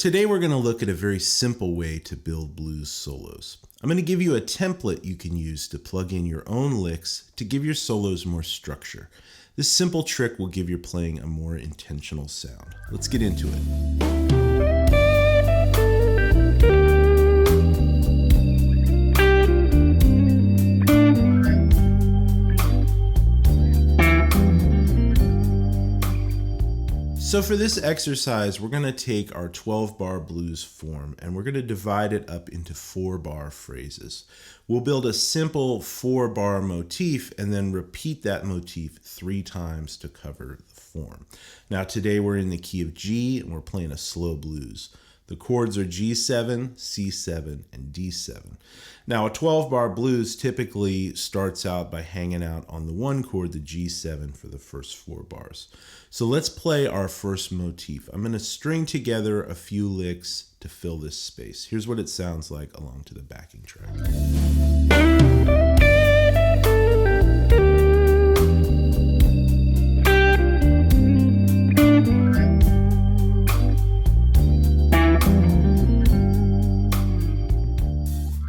Today we're going to look at a very simple way to build blues solos. I'm going to give you a template you can use to plug in your own licks to give your solos more structure. This simple trick will give your playing a more intentional sound. Let's get into it. So for this exercise, we're going to take our 12-bar blues form and we're going to divide it up into 4-bar phrases. We'll build a simple 4-bar motif and then repeat that motif 3 times to cover the form. Now today we're in the key of G and we're playing a slow blues. The chords are G7, C7, and D7. Now a 12-bar blues typically starts out by hanging out on the 1 chord, the G7, for the first 4 bars. So let's play our first motif. I'm going to string together a few licks to fill this space. Here's what it sounds like along to the backing track.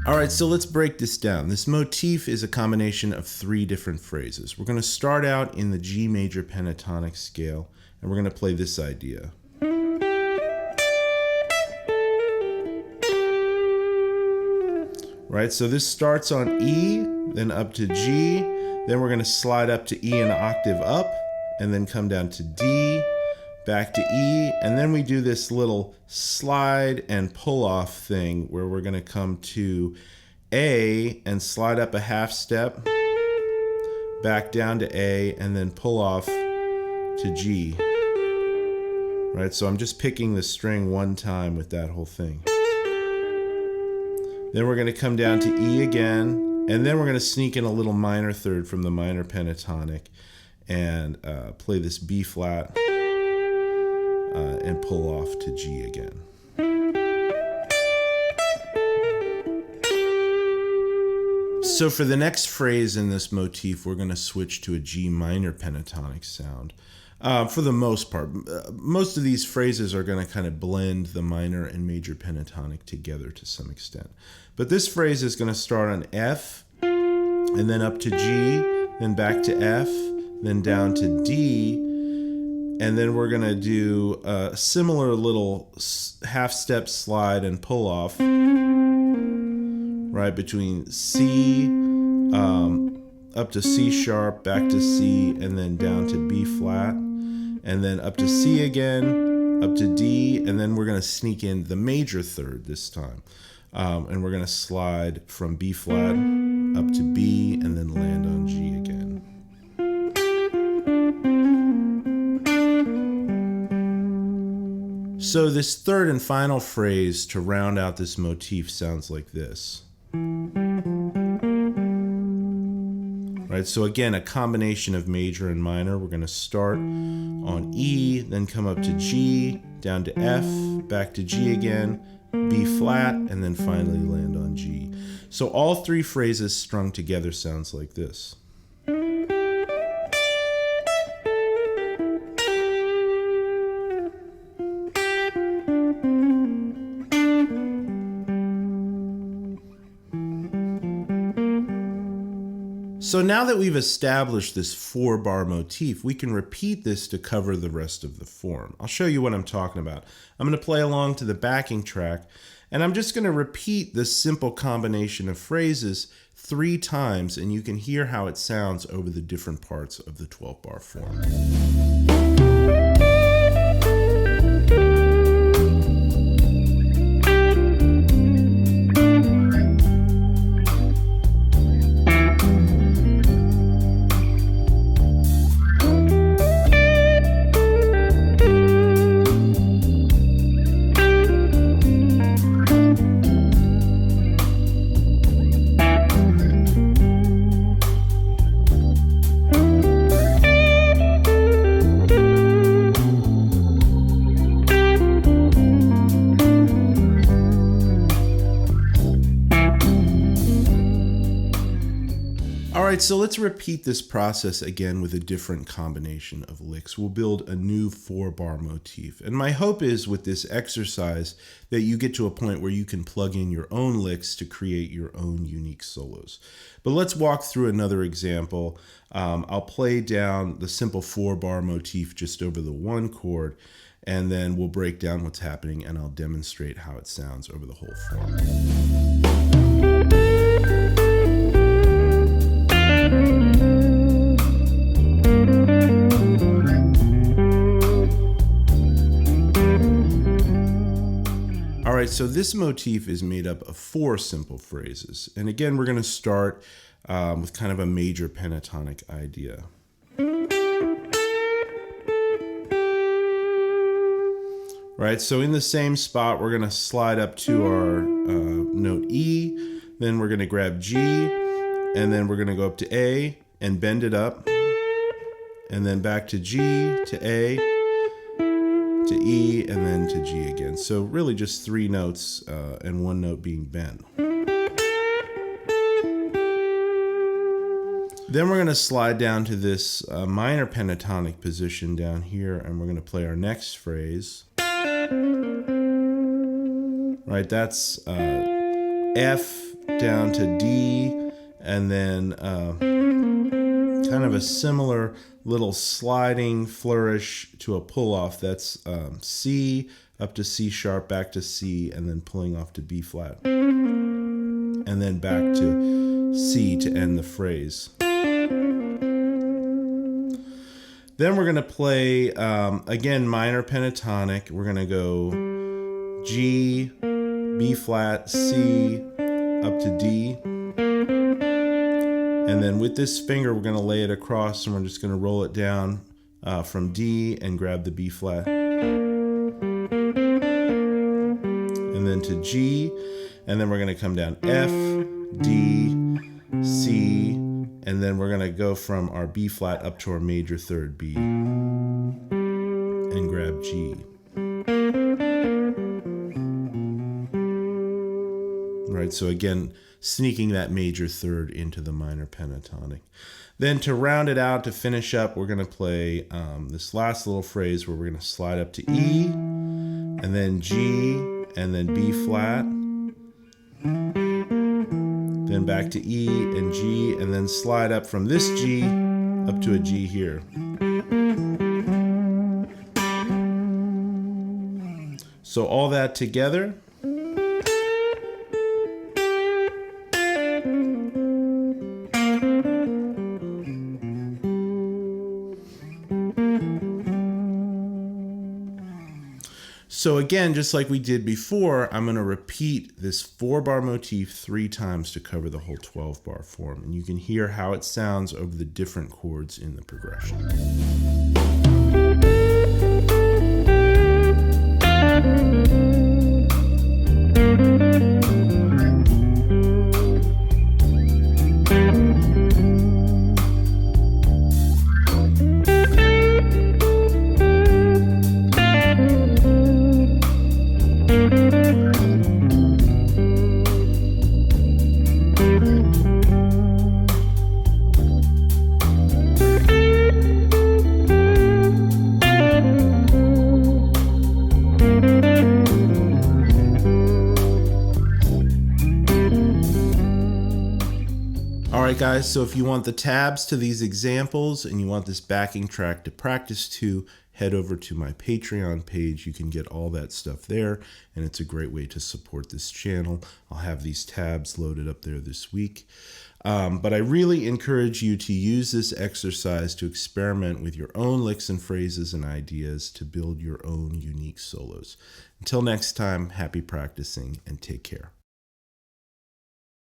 All right, so let's break this down. This motif is a combination of 3 different phrases. We're going to start out in the G major pentatonic scale, and we're going to play this idea. Right, so this starts on E, then up to G, then we're going to slide up to E an octave up, and then come down to D, back to E, and then we do this little slide and pull off thing where we're going to come to A and slide up a half step, back down to A, and then pull off to G. Right, so I'm just picking the string 1 time with that whole thing. Then we're going to come down to E again, and then we're going to sneak in a little minor third from the minor pentatonic and play this B flat. And pull off to G again. So for the next phrase in this motif, we're going to switch to a G minor pentatonic sound. For the most part, most of these phrases are going to kind of blend the minor and major pentatonic together to some extent. But this phrase is going to start on F, and then up to G, then back to F, then down to D, and then we're going to do a similar little half-step slide and pull-off, right, between C, up to C sharp, back to C, and then down to B flat, and then up to C again, up to D, and then we're going to sneak in the major third this time. And we're going to slide from B flat up to B, and then land on G again. So this third and final phrase to round out this motif sounds like this. Right, so again, a combination of major and minor. We're going to start on E, then come up to G, down to F, back to G again, B flat, and then finally land on G. So all 3 phrases strung together sounds like this. So now that we've established this 4-bar motif, we can repeat this to cover the rest of the form. I'll show you what I'm talking about. I'm going to play along to the backing track, and I'm just going to repeat this simple combination of phrases 3 times, and you can hear how it sounds over the different parts of the 12-bar form. right, so let's repeat this process again with a different combination of licks. We'll build a new 4-bar motif. And my hope is with this exercise that you get to a point where you can plug in your own licks to create your own unique solos. But let's walk through another example. I'll play down the simple 4-bar motif just over the 1 chord, and then we'll break down what's happening and I'll demonstrate how it sounds over the whole form. All right, so this motif is made up of 4 simple phrases. And again, we're going to start with kind of a major pentatonic idea. Right, so in the same spot, we're going to slide up to our note E, then we're going to grab G, and then we're going to go up to A and bend it up, and then back to G, to A, to E, and then to G again. So really just 3 notes and 1 note being bent. Then we're going to slide down to this minor pentatonic position down here, and we're going to play our next phrase. Right, that's F down to D, and then kind of a similar little sliding flourish to a pull off. That's C up to C sharp, back to C, and then pulling off to B flat, and then back to C to end the phrase. Then we're going to play, again, minor pentatonic. We're going to go G, B flat, C, up to D. And then with this finger, we're going to lay it across, and we're just going to roll it down from D and grab the B flat. And then to G, and then we're going to come down F, D, C, and then we're going to go from our B flat up to our major 3rd B and grab G. Right, so again, sneaking that major 3rd into the minor pentatonic. Then to round it out, to finish up, we're going to play this last little phrase where we're going to slide up to E, and then G, and then B flat, then back to E and G, and then slide up from this G up to a G here. So all that together. So again, just like we did before, I'm going to repeat this 4-bar motif 3 times to cover the whole 12-bar form. And you can hear how it sounds over the different chords in the progression. Alright guys, so if you want the tabs to these examples and you want this backing track to practice to, head over to my Patreon page. You can get all that stuff there, and it's a great way to support this channel. I'll have these tabs loaded up there this week. But I really encourage you to use this exercise to experiment with your own licks and phrases and ideas to build your own unique solos. Until next time, happy practicing and take care.